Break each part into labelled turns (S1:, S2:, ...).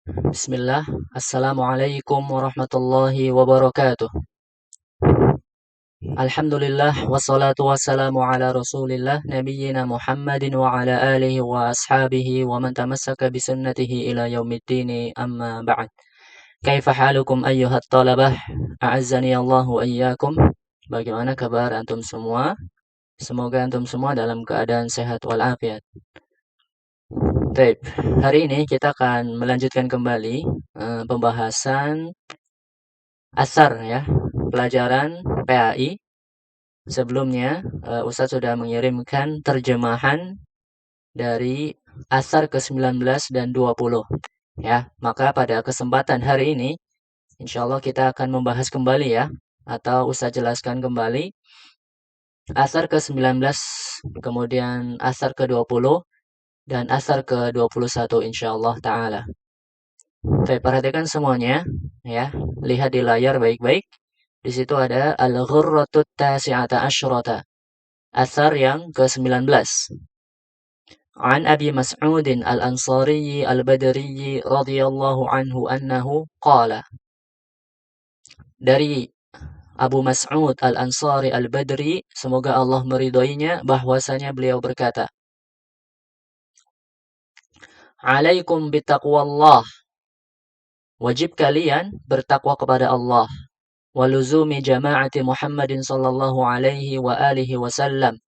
S1: Bismillah. Assalamualaikum warahmatullahi wabarakatuh. Alhamdulillah wassalatu wassalamu ala Rasulillah nabiyyina Muhammadin wa ala alihi wa ashabihi wa man tamassaka bi sunnatihi ila yaumiddin amma ba'd. Kaifa halukum ayyuhat talabah? A'azzani Allah wa iyyakum. Bagaimana kabar antum semua? Semoga antum semua dalam keadaan sehat walafiat. Baik, hari ini kita akan melanjutkan kembali pembahasan asar ya, pelajaran PAI. Sebelumnya Ustadz sudah mengirimkan terjemahan dari asar ke-19 dan 20 ya. Maka pada kesempatan hari ini insyaallah kita akan membahas kembali ya, atau Ustadz jelaskan kembali asar ke-19, kemudian asar ke-20 dan asar ke-21 insyaallah taala. Saya perhatikan semuanya ya, lihat di layar baik-baik. Di situ ada Al-Ghurratut Tasi'ata Asyrata, asar yang ke-19. An Abi Mas'udin Al-Ansari Al-Badri radhiyallahu anhu annahu qala. Dari Abu Mas'ud Al-Ansari Al-Badri, semoga Allah meridhoinya, bahwasanya beliau berkata, "Alaikum bittaqwallah." Wajib kalian bertakwa kepada Allah. Waluzumi jama'ati Muhammadin sallallahu alaihi wa alihi wasallam,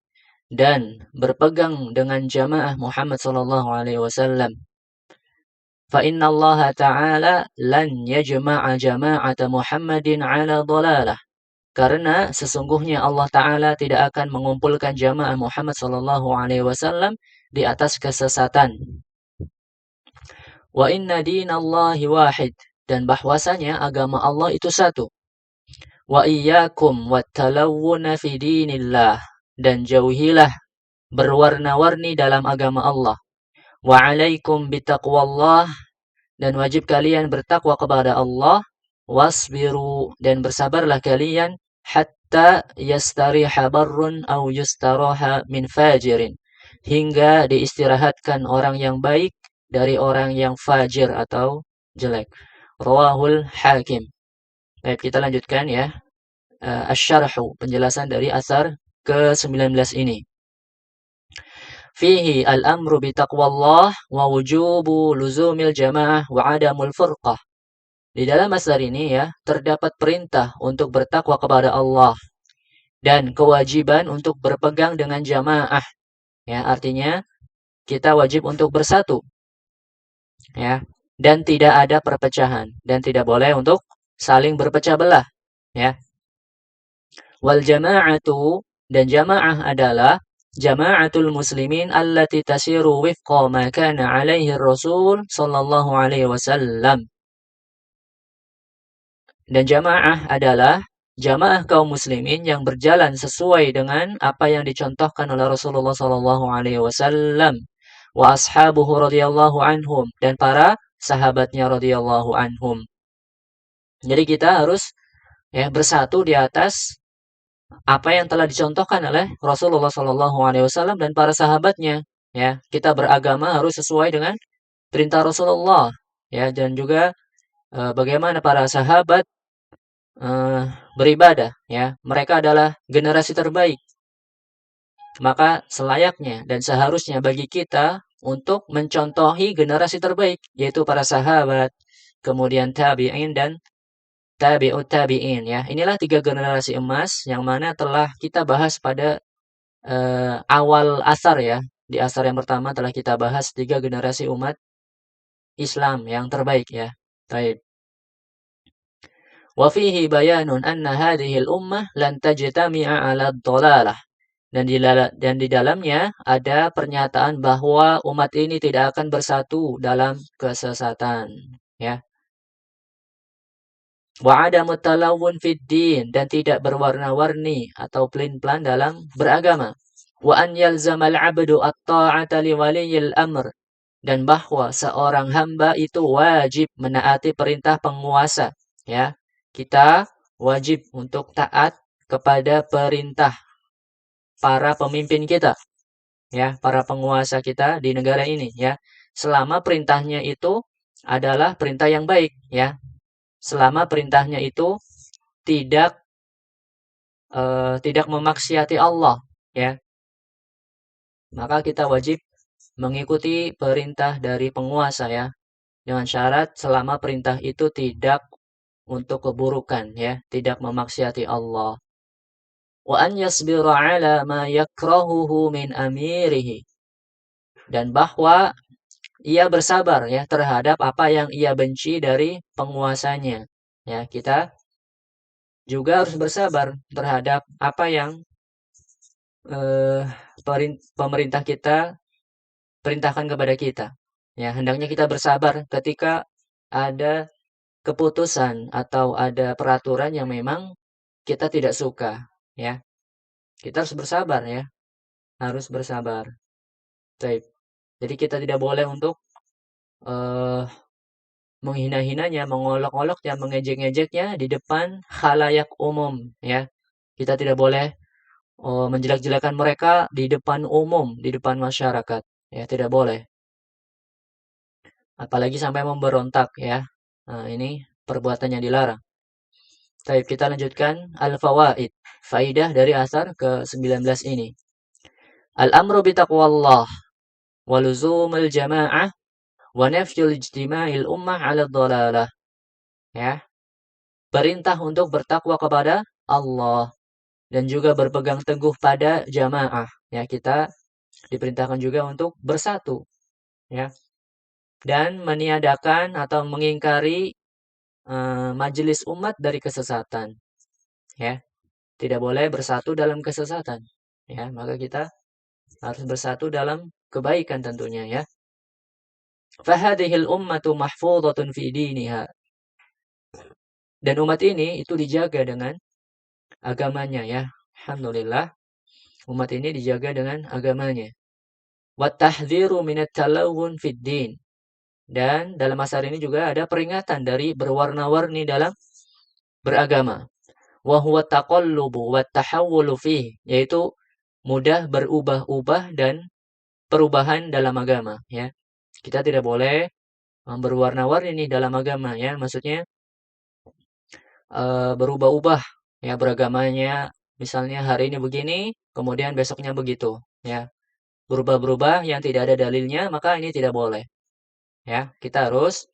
S1: dan berpegang dengan jamaah Muhammad sallallahu alaihi wasallam. Fa inna Allah ta'ala lan yajma'a jama'ata Muhammadin ala dhalalah. Karena sesungguhnya Allah Ta'ala tidak akan mengumpulkan jamaah Muhammad sallallahu alaihi wasallam di atas kesesatan. Wa inna dinallahi wahid, dan bahwasanya agama Allah itu satu. Wa iyyakum wattalawwuna fi dinillah, dan jauhilah berwarna-warni dalam agama Allah. Wa alaikum bitaqwallah, dan wajib kalian bertakwa kepada Allah. Wasbiru, dan bersabarlah kalian, hatta yastariha barrun aw yustaraha min fajirin, hingga diistirahatkan orang yang baik dari orang yang fajir atau jelek. Rawahul Hakim. Baik, kita lanjutkan ya. Asy-syarhu, penjelasan dari asar ke-19 ini. Fihi al-amru bitaqwallah wa wujubu luzumil jamaah wa adamul furqah. Di dalam asar ini ya, terdapat perintah untuk bertakwa kepada Allah dan kewajiban untuk berpegang dengan jamaah. Ya, artinya kita wajib untuk bersatu. Ya, dan tidak ada perpecahan, dan tidak boleh untuk saling berpecah belah, ya. Wal jama'atu, dan jamaah adalah jama'atul muslimin allati tasiru wifqa ma kana alaihi Rasul sallallahu alaihi wasallam. Dan jamaah adalah jamaah kaum muslimin yang berjalan sesuai dengan apa yang dicontohkan oleh Rasulullah sallallahu alaihi wasallam, wa ashabuhu radhiyallahu anhum, dan para sahabatnya radhiyallahu anhum. Jadi kita harus ya bersatu di atas apa yang telah dicontohkan oleh Rasulullah sallallahu alaihi wasallam dan para sahabatnya, ya. Kita beragama harus sesuai dengan perintah Rasulullah, ya, dan juga bagaimana para sahabat beribadah, ya. Mereka adalah generasi terbaik. Maka selayaknya dan seharusnya bagi kita untuk mencontohi generasi terbaik, yaitu para sahabat, kemudian tabi'in dan tabi'ut tabi'in, ya. Inilah 3 generasi emas yang mana telah kita bahas pada awal asar ya. Di asar yang pertama telah kita bahas 3 generasi umat Islam yang terbaik ya. Baik. Wa fihi bayanun anna hadhihi al-ummah lan tajtami'a 'ala ad-dhalalah. Dan di dalamnya ada pernyataan bahwa umat ini tidak akan bersatu dalam kesesatan, ya. Wa adamut talawun fid din, dan tidak berwarna-warni atau pelin-pelan dalam beragama. Wa an yalzamal 'abdu at-ta'ata li waliyil amr, dan bahwa seorang hamba itu wajib menaati perintah penguasa, ya. Kita wajib untuk taat kepada perintah para pemimpin kita. ya, para penguasa kita di negara ini ya. Selama perintahnya itu adalah perintah yang baik ya. Selama perintahnya itu tidak tidak memaksiati Allah ya. Maka kita wajib mengikuti perintah dari penguasa ya. Dengan syarat selama perintah itu tidak untuk keburukan ya, tidak memaksiati Allah. Wa an yasbira ala ma yakrahuhu min amirihi. Dan bahwa ia bersabar ya terhadap apa yang ia benci dari penguasanya. Ya, kita juga harus bersabar terhadap apa yang eh, pemerintah kita perintahkan kepada kita. Ya, hendaknya kita bersabar ketika ada keputusan atau ada peraturan yang memang kita tidak suka, ya. Kita harus bersabar ya, harus bersabar. Baik. Jadi kita tidak boleh untuk eh, menghina-hinanya, mengolok-oloknya, mengejek-ngejeknya di depan khalayak umum, ya. Kita tidak boleh menjelek-jelekan mereka di depan umum, di depan masyarakat, ya, tidak boleh. Apalagi sampai memberontak, ya. Nah, ini perbuatan yang dilarang. Baik, kita lanjutkan al-fawaid. Faidah dari asar ke-19 ini. Al-amru bitaqwallah wa luzumil jama'ah wa nafyul ijtima'il ummah 'ala dhalalah. Ya. Perintah untuk bertakwa kepada Allah dan juga berpegang teguh pada jamaah. Ya, kita diperintahkan juga untuk bersatu, ya. Dan meniadakan atau mengingkari majelis umat dari kesesatan, ya. Tidak boleh bersatu dalam kesesatan, ya. Maka kita harus bersatu dalam kebaikan tentunya, ya. Fahadhil ummatu mahfudhatun fi diniha. Dan umat ini itu dijaga dengan agamanya ya. Alhamdulillah umat ini dijaga dengan agamanya. Wa tahdhiru minat talawun fid din. Dan dalam asar ini juga ada peringatan dari berwarna-warni dalam beragama. Wa huwa taqallubu wa tahawwulu fihi, yaitu mudah berubah-ubah dan perubahan dalam agama ya. Kita tidak boleh berwarna-warni dalam agama ya. Maksudnya berubah-ubah ya beragamanya. Misalnya hari ini begini, kemudian besoknya begitu ya. Berubah-berubah yang tidak ada dalilnya, maka ini tidak boleh. Ya, kita harus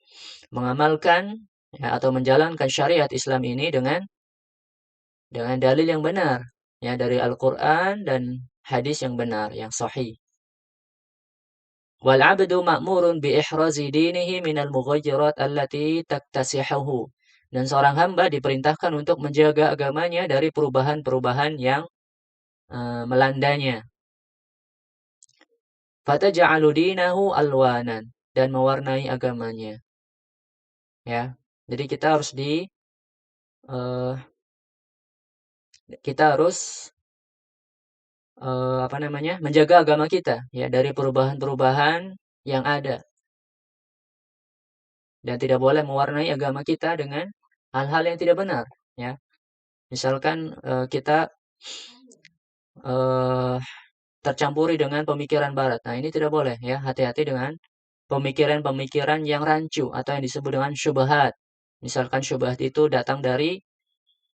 S1: mengamalkan ya, atau menjalankan syariat Islam ini dengan dalil yang benar ya dari Al-Qur'an dan hadis yang benar, yang sahih. Wal 'abdu ma'murun bi ihrazi dinihi minal mughayyirat allati taktasihuhu. Dan seorang hamba diperintahkan untuk menjaga agamanya dari perubahan-perubahan yang melandanya. Fataj'alu dinahu alwanan, dan mewarnai agamanya. Ya. Jadi uh, kita harus apa namanya? Menjaga agama kita ya dari perubahan-perubahan yang ada. Dan tidak boleh mewarnai agama kita dengan hal-hal yang tidak benar ya. Misalkan kita uh, tercampuri dengan pemikiran barat. Nah, ini tidak boleh ya. Hati-hati dengan pemikiran-pemikiran yang rancu atau yang disebut dengan syubhat. Misalkan syubhat itu datang dari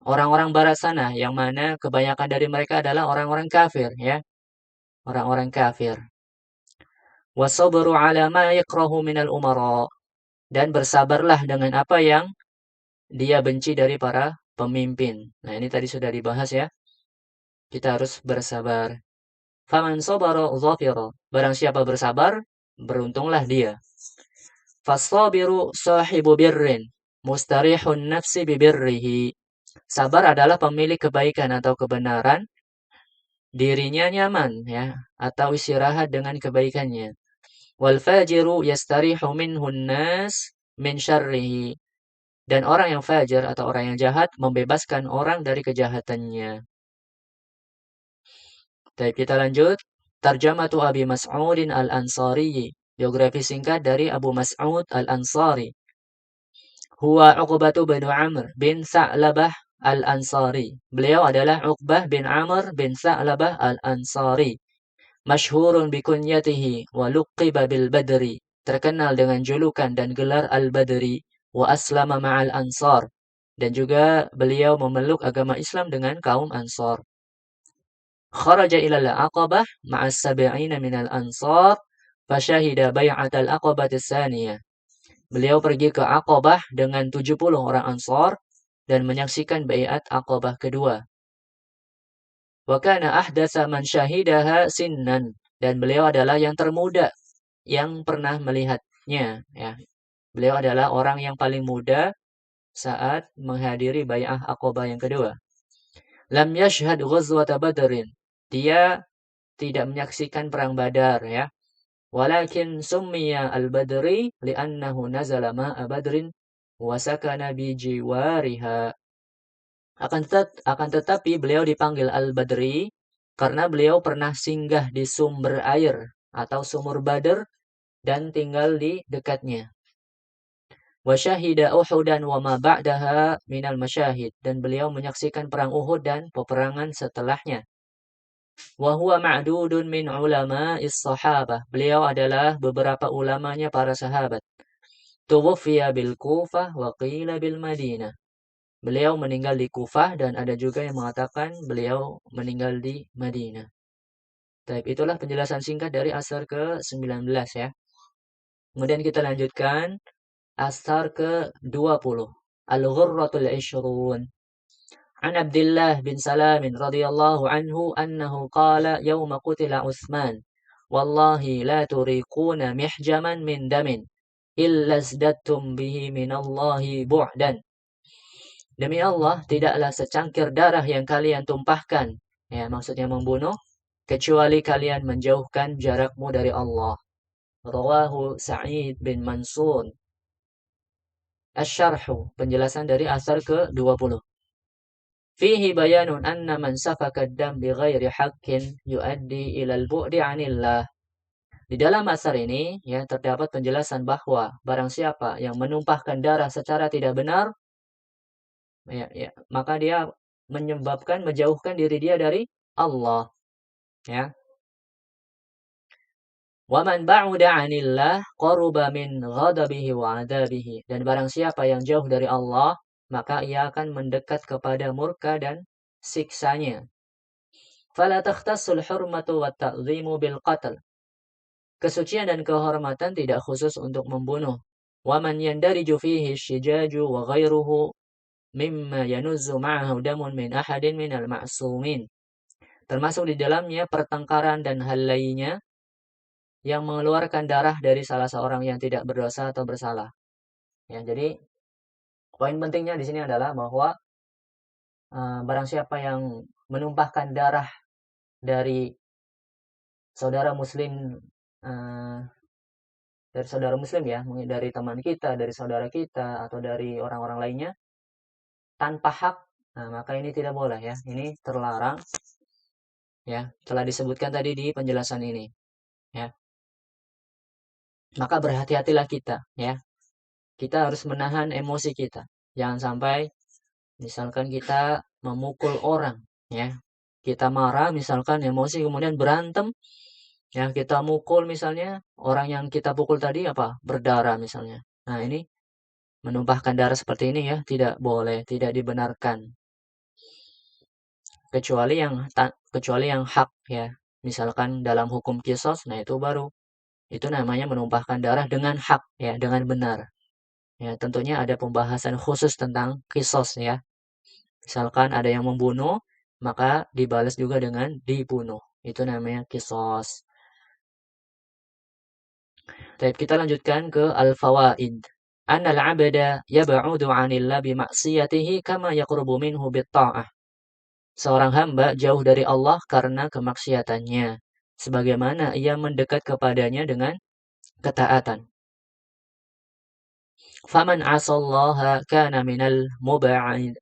S1: orang-orang barat sana yang mana kebanyakan dari mereka adalah orang-orang kafir ya. Orang-orang kafir. Wasabru 'ala ma yakrahu minal umara. Dan bersabarlah dengan apa yang dia benci dari para pemimpin. Nah, ini tadi sudah dibahas ya. Kita harus bersabar. Faman sabara dhafira. Barang siapa bersabar, beruntunglah dia. Fasabiru sahibu birrin, mustarihun nafsi bibirrihi. Sabar adalah pemilik kebaikan atau kebenaran, dirinya nyaman ya, atau istirahat dengan kebaikannya. Wal fajiru yastarihu minhun nas min syarrihi. Dan orang yang fajar atau orang yang jahat membebaskan orang dari kejahatannya. Baik, kita lanjut. Tarjamatu Abi Mas'udin Al-Ansari. Biografi singkat dari Abu Mas'ud Al-Ansari. Huwa Uqbatu bin Amr bin Sa'labah Al-Ansari. Beliau adalah Uqbah bin Amr bin Sa'labah Al-Ansari. Masyhurun bikunyatihi wa luqiba bil Badri, terkenal dengan julukan dan gelar Al-Badri, wa aslama ma'al Ansar, dan juga beliau memeluk agama Islam dengan kaum Ansar. Kharaja ila al-Aqabah ma'as sab'ina minal Ansar, fasyahida bai'atal Aqabah tsaniyah. Beliau pergi ke Aqabah dengan 70 orang Ansar dan menyaksikan baiat Aqabah kedua. Wa kana ahdatsa man syahidaha sinnan, dan beliau adalah yang termuda yang pernah melihatnya, ya. Beliau adalah orang yang paling muda saat menghadiri bai'ah Aqabah yang kedua. Lam yashhad ghazwata Badrin. Dia tidak menyaksikan perang Badar, ya. Walakin summiya al-Badri li'annahu nazala ma'a Badrin wa sakana bi jiwariha. Akan tetapi beliau dipanggil Al-Badri karena beliau pernah singgah di sumber air atau sumur Badr dan tinggal di dekatnya. Wa syahida Uhudan wa ma ba'daha minal masyahid, dan beliau menyaksikan perang Uhud dan peperangan setelahnya. Wa huwa ma'dudun min ulama'is sahabah. Beliau adalah beberapa ulamanya para sahabat. Tuwfiya bil Kufah wa qila bil Madinah. Beliau meninggal di Kufah dan ada juga yang mengatakan beliau meninggal di Madinah. Baik, itulah penjelasan singkat dari asar ke-19, ya. Kemudian kita lanjutkan asar ke-20. Al-Ghurratul Ishrun. An Abdullah bin Salam radhiyallahu anhu annahu qala yawma qutila Utsman, wallahi la turiquna mihjaman min damin illa zdattum bihi minallahi bu'dan. Demi Allah, tidaklah secangkir darah yang kalian tumpahkan, ya, maksudnya membunuh, kecuali kalian menjauhkan jarakmu dari Allah. Rawahu Sa'id bin Mansur. Asy-Syarhu, penjelasan dari asar ke-20. Fihi bayanun anna man safaka ad-dam bighairi haqqin yuaddi ila al-bu'di 'anillah. Di dalam asar ini, ya, terdapat penjelasan bahwa barang siapa yang menumpahkan darah secara tidak benar, ya, maka dia menyebabkan menjauhkan diri dia dari Allah, ya. Wa man ba'uda 'anillah qaruba min ghadabihi wa 'adabihi, dan barang siapa yang jauh dari Allah, maka ia akan mendekat kepada murka dan siksanya. Fala takhtassul hurmatu wat ta'dhimu bil qatl. Kesucian dan kehormatan tidak khusus untuk membunuh. Wa man yandariju fihi syijaju wa ghairuhu mimma yanuzzu ma'ahu damun min ahadin minal ma'sumin. Termasuk di dalamnya pertengkaran dan hal lainnya yang mengeluarkan darah dari salah seorang yang tidak berdosa atau bersalah. Ya, jadi poin pentingnya di sini adalah bahwa barang siapa yang menumpahkan darah dari saudara muslim, ya, dari teman kita, dari saudara kita, atau dari orang-orang lainnya tanpa hak, maka ini tidak boleh, ya. Ini terlarang, ya, telah disebutkan tadi di penjelasan ini, ya. Maka berhati-hatilah kita, ya. Kita harus menahan emosi kita. Jangan sampai misalkan kita memukul orang, ya. Kita marah, misalkan emosi, kemudian berantem, ya, kita mukul misalnya, orang yang kita pukul tadi berdarah misalnya. Nah, ini menumpahkan darah seperti ini, ya, tidak boleh, tidak dibenarkan. Kecuali yang hak, ya. Misalkan dalam hukum qisas, nah itu baru. Itu namanya menumpahkan darah dengan hak, ya, dengan benar. Ya, tentunya ada pembahasan khusus tentang qisas, ya. Misalkan ada yang membunuh, maka dibalas juga dengan dibunuh. Itu namanya qisas. Baik, kita lanjutkan ke al-fawaid. Annal 'abda yab'udu 'anillah bi ma'siyatihi kama yaqrubu minhu bit ta'ah. Seorang hamba jauh dari Allah karena kemaksiatannya, sebagaimana ia mendekat kepadanya dengan ketaatan. Faman 'asallaha kana minal mub'adin.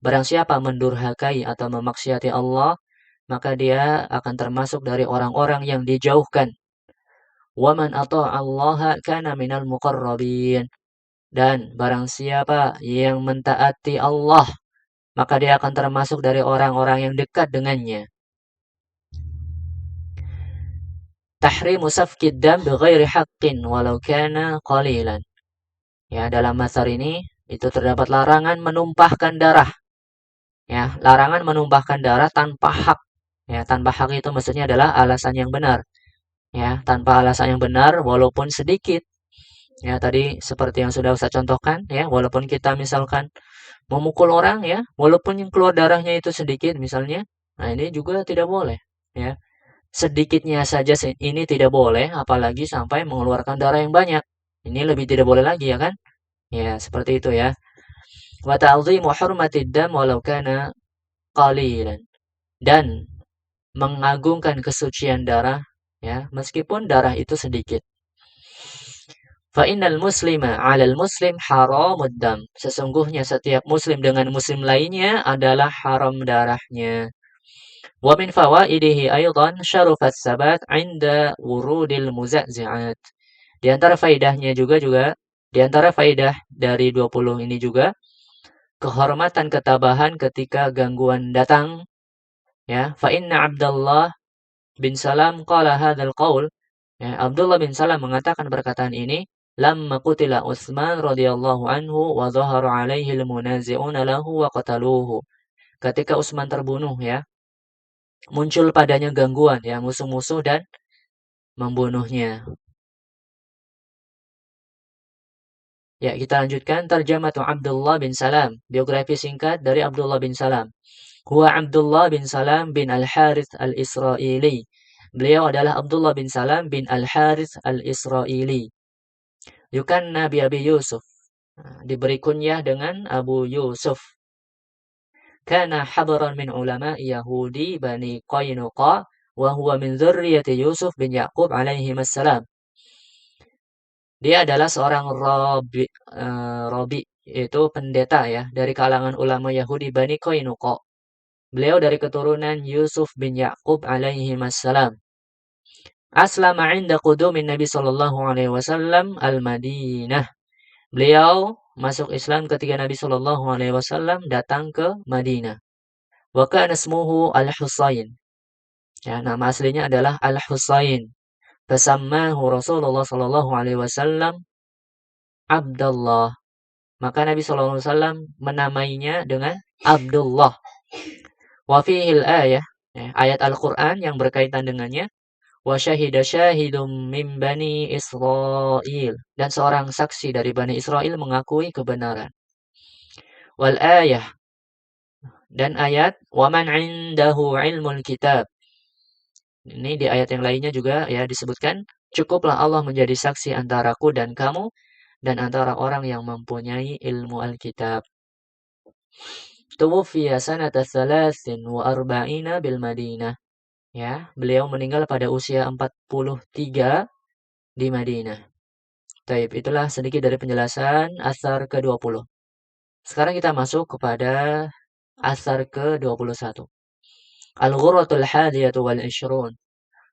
S1: Barang siapa mendurhakai atau memaksiati Allah, maka dia akan termasuk dari orang-orang yang dijauhkan. Waman ata'allaha kana minal muqarrabin. Dan barang siapa yang mentaati Allah, maka dia akan termasuk dari orang-orang yang dekat dengannya. tahrimu safkid dam bighairi haqqin walau kana qalilan. Ya, dalam asar ini itu terdapat larangan menumpahkan darah. Ya, larangan menumpahkan darah tanpa hak. Ya, tanpa hak itu maksudnya adalah alasan yang benar. Ya, tanpa alasan yang benar walaupun sedikit. Ya, tadi seperti yang sudah saya contohkan ya, walaupun kita misalkan memukul orang ya, walaupun yang keluar darahnya itu sedikit misalnya, nah ini juga tidak boleh ya. Sedikitnya saja ini tidak boleh, apalagi sampai mengeluarkan darah yang banyak. Ini lebih tidak boleh lagi ya kan? Ya, seperti itu ya. Wa ta'dhimu hurmatid dam walau kana qalilan. Dan mengagungkan kesucian darah ya, meskipun darah itu sedikit. Fa innal muslima 'alal muslim haramud dam. Sesungguhnya setiap muslim dengan muslim lainnya adalah haram darahnya. Wa min fawaidihi aidan syarufas sabat 'inda wurudil muzazzi'at. Di antara faedahnya juga di antara faedah dari 20 ini juga kehormatan ketabahan ketika gangguan datang ya. Fa inna Abdullah bin Salam qala hadzal qaul. Ya, Abdullah bin Salam mengatakan perkataan ini lamma qutila Utsman radhiyallahu anhu wa dhahara alaihi almunazi'una lahu wa qataluhu. Ketika Utsman terbunuh ya, muncul padanya gangguan ya, musuh-musuh dan membunuhnya. Ya, kita lanjutkan tarjamatu Abdullah bin Salam, biografi singkat dari Abdullah bin Salam. Huwa Abdullah bin Salam bin Al-Harith Al-Israili. Beliau adalah Abdullah bin Salam bin Al-Harith Al-Israili. Yukanna bi Abi Yusuf. Diberi kunyah dengan Abu Yusuf. Kana habran min ulama Yahudi Bani Qainuqa wa huwa min dzurriyyati Yusuf bin Yaqub alaihi assalam. Dia adalah seorang robi, yaitu pendeta ya, dari kalangan ulama Yahudi Bani Qainuqa. Beliau dari keturunan Yusuf bin Yaqub alaihi assalam. Aslama 'inda qudumin Nabi sallallahu alaihi wasallam al-Madinah. Beliau masuk Islam ketika Nabi sallallahu alaihi wasallam datang ke Madinah. Wa kana ismuhu Al-Husain. Ya, nama aslinya adalah Al-Husain. Fasammahu Rasulullah sallallahu alaihi wasallam Abdullah. Maka Nabi sallallahu alaihi wasallam menamainya dengan Abdullah. Wa fihi al-ayah, ya, ayat Al-Qur'an yang berkaitan dengannya. Wa syahida syahidum min bani Israil. Dan seorang saksi dari Bani Israel mengakui kebenaran. Wal ayah, dan ayat wa man 'indahu 'ilmul kitab. Ini di ayat yang lainnya juga ya disebutkan, cukuplah Allah menjadi saksi antaraku dan kamu dan antara orang yang mempunyai ilmu Alkitab. Tuwfiya sanata 43 bil Madinah. Ya, beliau meninggal pada usia 43 di Madinah. Taib, itulah sedikit dari penjelasan asar ke-20. Sekarang kita masuk kepada asar ke-21. Al-Ghurratul Hadiyatu wal Ishrun.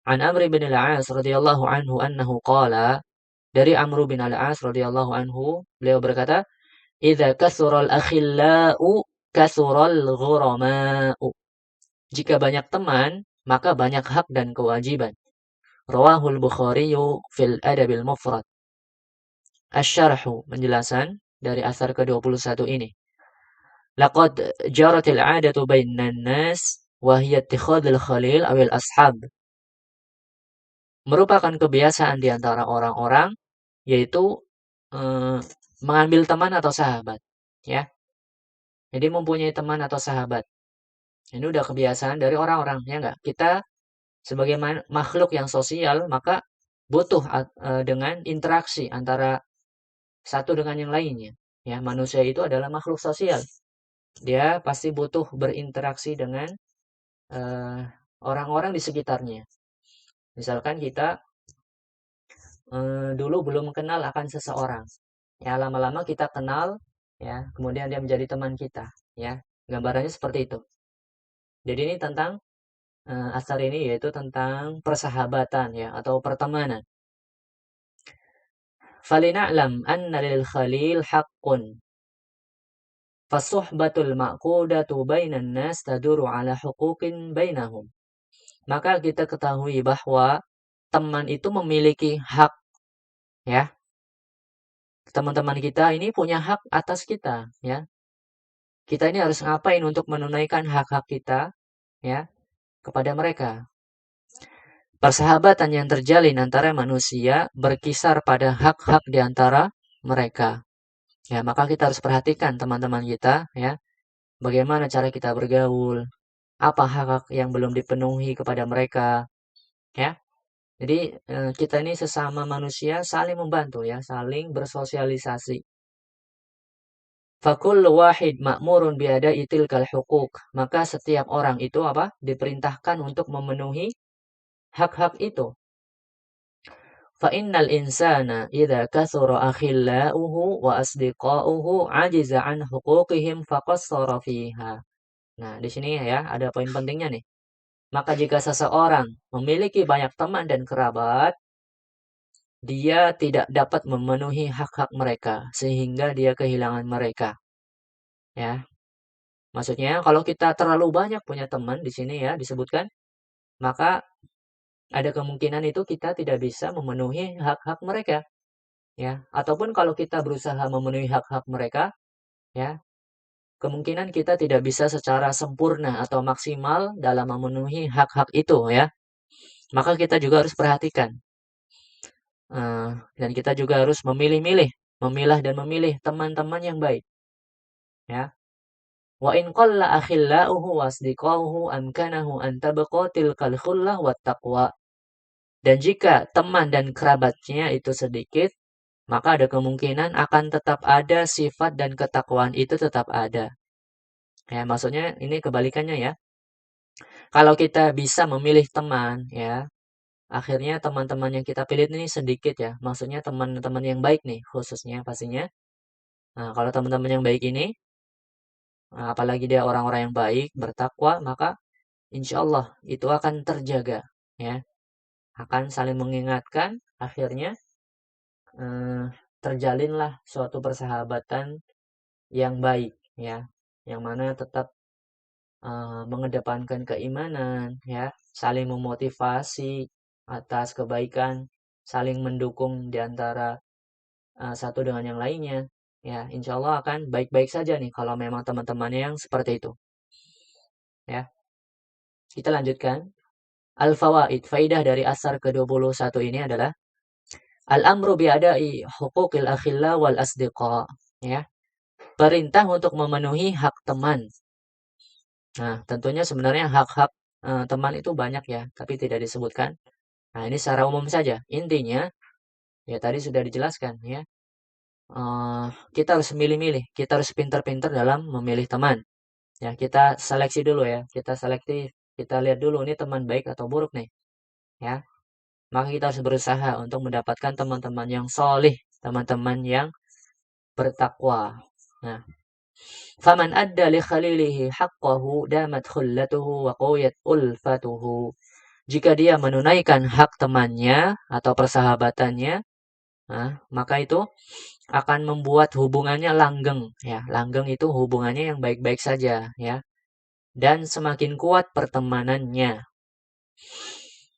S1: An Amr bin al-As radhiyallahu anhu annahu qala, dari Amr bin al-As radhiyallahu anhu beliau berkata, "Idza kathural akhillau kathural ghurama'u." Jika banyak teman, maka banyak hak dan kewajiban. Rawahul Bukhari fil Adabil Mufrad. Asy-syarhu, penjelasan dari asar ke-21 ini. Laqad jaratil 'adatu bainan nas wa hiya ittikhadul khalil awil ashab. Merupakan kebiasaan di antara orang-orang yaitu mengambil teman atau sahabat ya. Jadi mempunyai teman atau sahabat. Ini udah kebiasaan dari orang-orang ya enggak? Kita sebagai makhluk yang sosial maka butuh dengan interaksi antara satu dengan yang lainnya. Ya, manusia itu adalah makhluk sosial. Dia pasti butuh berinteraksi dengan orang-orang di sekitarnya. Misalkan kita dulu belum kenal akan seseorang. Ya, lama-lama kita kenal, ya, kemudian dia menjadi teman kita, ya. Gambarannya seperti itu. Jadi ini tentang asar ini yaitu tentang persahabatan ya atau pertemanan. Falina'lam anna lil khalil haqqun. Fasuhbatul ma'qudatu bainan nas taduru ala huquqin bainahum. Maka kita ketahui bahwa teman itu memiliki hak, ya. Teman-teman kita ini punya hak atas kita, ya. Kita ini harus ngapain untuk menunaikan hak-hak kita, ya, kepada mereka. Persahabatan yang terjalin antara manusia berkisar pada hak-hak di antara mereka. Ya, maka kita harus perhatikan teman-teman kita, ya, bagaimana cara kita bergaul, apa hak-hak yang belum dipenuhi kepada mereka, ya. Jadi kita ini sesama manusia saling membantu, ya, saling bersosialisasi. Fakullu wahid ma'murun biada'i tilkal huquq. Maka setiap orang itu apa? Diperintahkan untuk memenuhi hak-hak itu. Fa innal insana idza kathura akhilla'uhu wa asdiqa'uhu ajiza an huquqihim faqassara fiha. Nah, di sini ya ada poin pentingnya nih. Maka jika seseorang memiliki banyak teman dan kerabat, dia tidak dapat memenuhi hak-hak mereka sehingga dia kehilangan mereka. Ya, maksudnya kalau kita terlalu banyak punya teman di sini ya disebutkan, maka ada kemungkinan itu kita tidak bisa memenuhi hak-hak mereka, ya. Ataupun kalau kita berusaha memenuhi hak-hak mereka, ya, kemungkinan kita tidak bisa secara sempurna atau maksimal dalam memenuhi hak-hak itu, ya. Maka kita juga harus perhatikan, dan kita juga harus memilih-milih, memilah dan memilih teman-teman yang baik, ya. Wa in qalla akhilla'uhu wasdiqahu amkanahu an tabqa tilkal khullah wat taqwa. Dan jika teman dan kerabatnya itu sedikit, maka ada kemungkinan akan tetap ada sifat dan ketakwaan itu tetap ada. Ya, maksudnya ini kebalikannya ya. Kalau kita bisa memilih teman, ya, akhirnya teman-teman yang kita pilih ini sedikit ya. Maksudnya teman-teman yang baik nih khususnya pastinya. Nah, kalau teman-teman yang baik ini, apalagi dia orang-orang yang baik, bertakwa, maka insya Allah itu akan terjaga, ya. Akan saling mengingatkan, akhirnya eh, terjalinlah suatu persahabatan yang baik, ya, yang mana tetap mengedepankan keimanan, ya, saling memotivasi atas kebaikan, saling mendukung di antara satu dengan yang lainnya, ya, insya Allah akan baik-baik saja nih kalau memang teman-temannya yang seperti itu, ya. Kita lanjutkan. Al-fawaid, faidah dari asar ke-21 ini adalah al-amru bi'adai huquqil akhilla wal asdiqa, ya. Perintah untuk memenuhi hak teman. Nah, tentunya sebenarnya hak-hak teman itu banyak ya, tapi tidak disebutkan. Nah, ini secara umum saja. Intinya, ya tadi sudah dijelaskan ya. Kita harus milih-milih, kita harus pintar-pintar dalam memilih teman. Ya, kita seleksi dulu ya, kita selektif, kita lihat dulu ini teman baik atau buruk nih. Ya, maka kita harus berusaha untuk mendapatkan teman-teman yang solih, teman-teman yang bertakwa. Nah, faman adda li khalilihi haqqahu damat khullatuhu wa qawiyat ulfatuhu. Jika dia menunaikan hak temannya atau persahabatannya, maka itu akan membuat hubungannya langgeng, ya. Langgeng itu hubungannya yang baik-baik saja, ya. Dan semakin kuat pertemanannya.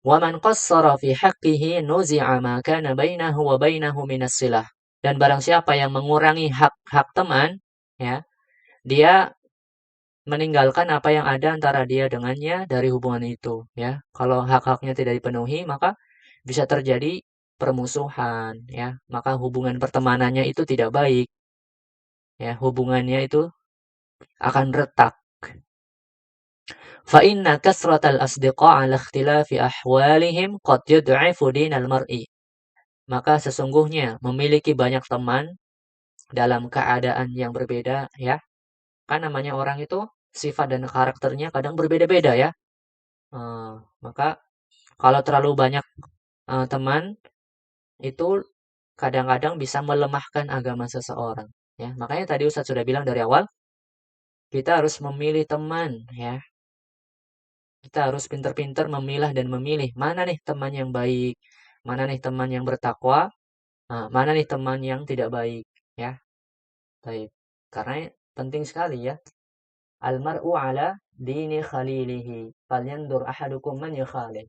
S1: Wa man qassara fi haqqihi nuzi'a ma kana bainahu wa bainahu minas silah. Dan barang siapa yang mengurangi hak-hak teman, ya, dia meninggalkan apa yang ada antara dia dengannya dari hubungan itu, ya. Kalau hak-haknya tidak dipenuhi, maka bisa terjadi permusuhan, ya. Maka hubungan pertemanannya itu tidak baik, ya. Hubungannya itu akan retak. Fa inna kasratal asdiqa 'ala ikhtilafi ahwalihim qad yud'ifu dinal mar'i. Maka sesungguhnya memiliki banyak teman dalam keadaan yang berbeda, ya. Kan namanya orang itu sifat dan karakternya kadang berbeda-beda ya. Maka kalau terlalu banyak teman itu kadang-kadang bisa melemahkan agama seseorang, ya. Makanya tadi Ustadz sudah bilang dari awal, kita harus memilih teman, ya. Kita harus pintar-pintar memilah dan memilih mana nih teman yang baik, mana nih teman yang bertakwa, mana nih teman yang tidak baik, ya. Baik. Karena penting sekali ya. Almar'u ala dini khalilihi. Falyandur ahadukum man yukhalil.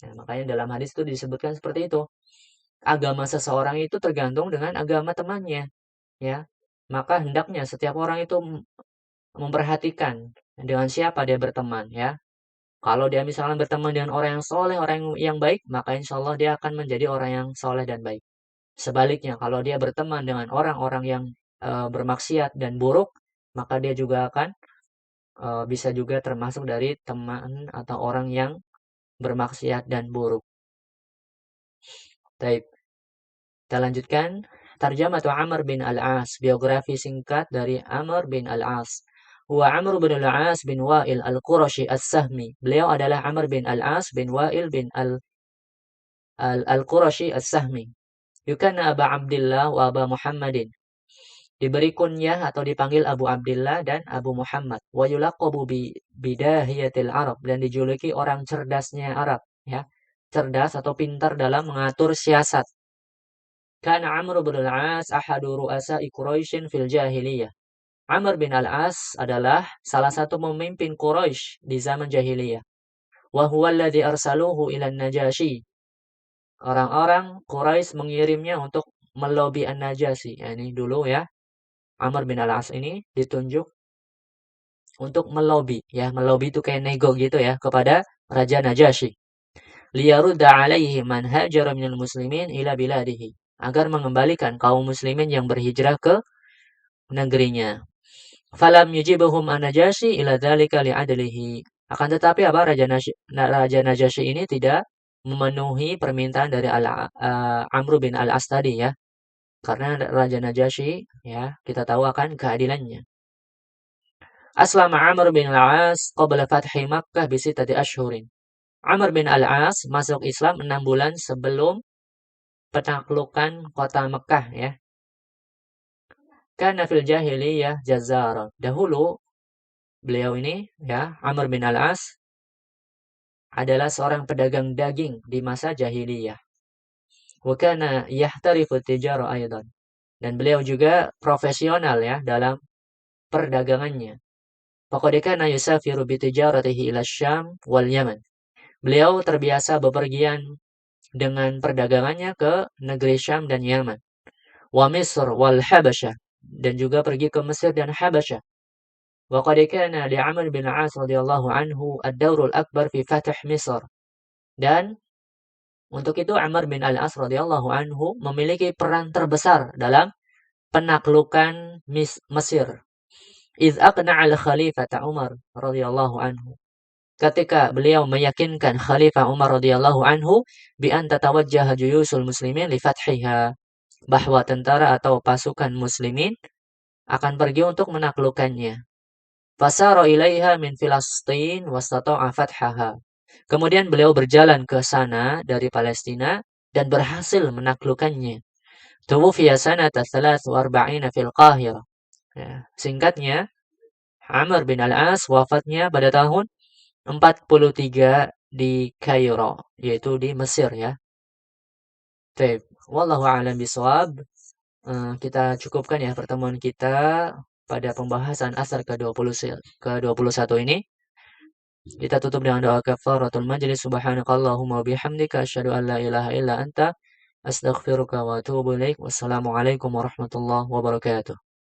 S1: Nah, makanya dalam hadis itu disebutkan seperti itu. Agama seseorang itu tergantung dengan agama temannya, ya. Maka hendaknya setiap orang itu memperhatikan dengan siapa dia berteman, ya. Kalau dia misalnya berteman dengan orang yang soleh, orang yang baik, maka insya Allah dia akan menjadi orang yang soleh dan baik. Sebaliknya, kalau dia berteman dengan orang-orang yang bermaksiat dan buruk, maka dia juga akan bisa juga termasuk dari teman atau orang yang bermaksiat dan buruk. Baik, kita lanjutkan. Tarjamatu Amr bin Al-As, biografi singkat dari Amr bin Al-As. Huwa Amr bin Al-As bin Wa'il Al-Qurashi As-Sahmi. Beliau adalah Amr bin Al-As bin Wa'il bin Al-Qurashi As-Sahmi. Yukanna Aba Abdillah wa Aba Muhammadin. Diberi kunyah atau dipanggil Abu Abdillah dan Abu Muhammad. Wa yulaqabu bidahiyatil Arab, dan dijuluki orang cerdasnya Arab, ya. Cerdas atau pintar dalam mengatur siasat. Kana Amr bin Al-As ahadu ru'asa'i Quraisyin fil jahiliyah. Amr bin Al-As adalah salah satu pemimpin Quraisy di zaman jahiliyah. Wa huwa alladhi arsaluhu ila Najashi. Orang-orang Quraisy mengirimnya untuk melobi An-Najasyi. Ya, ini dulu ya. Amr bin Al-As ini ditunjuk untuk melobi, ya. Melobi itu kayak nego gitu ya kepada Raja Najasyi. Liyarudda alaihi man hajara minal muslimin ila biladihi. Agar mengembalikan kaum muslimin yang berhijrah ke negerinya. Falam yujibuhum an-Najasyi ila dzalika li'adlihi. Akan tetapi apa, Raja Najasyi ini tidak memenuhi permintaan dari Amr bin Al-As tadi, ya. Karena Raja Najasyi, ya, kita tahu akan keadilannya. Aslama Amr bin Al-As qabla fathi Makkah bi sittati ashhurin. Amr bin Al-As masuk Islam 6 bulan sebelum penaklukan kota Mekah, ya. Kana fil jahiliyah jazzara. Dahulu beliau ini, ya, Amr bin Al-As adalah seorang pedagang daging di masa jahiliyah. Wa kana yahtarifu tijara aidan. Dan beliau juga profesional, ya, dalam perdagangannya. Faqad kana yusafiru bi tijaratihi ila Syam wal Yaman. Beliau terbiasa bepergian dengan perdagangannya ke negeri Syam dan Yaman. Wa Misr wal Habasyah, dan juga pergi ke Mesir dan Habasyah. Wa qad kana li Amr bin Al-As radhiyallahu anhu ad-daurul akbar fi fath Misr. Dan untuk itu Amr bin Al-As radhiyallahu anhu memiliki peran terbesar dalam penaklukan Mesir. Iz aqna'a al-Khalifah Umar radhiyallahu anhu. Ketika beliau meyakinkan Khalifah Umar radhiyallahu anhu bi an tatawajjaha juyusul muslimin li fathiha, bahwa tentara atau pasukan muslimin akan pergi untuk menaklukkannya. Fasara ilaiha min Filastin wastata'a fathaha. Kemudian beliau berjalan ke sana dari Palestina dan berhasil menaklukkannya. Tuwfiya sanata 43 fil Qahirah. Ya, singkatnya, Amr bin Al-As wafatnya pada tahun 43 di Kairo, yaitu di Mesir, ya. Baik, wallahu a'lam bishawab. Kita cukupkan ya pertemuan kita pada pembahasan asar ke-21 ini. Kita tutup dengan doa kafaratul majlis. Subhanakallahumma bihamdika asyhadu an la ilaha illa anta astaghfiruka wa atubu ilaik. Wassalamualaikum warahmatullahi wabarakatuh.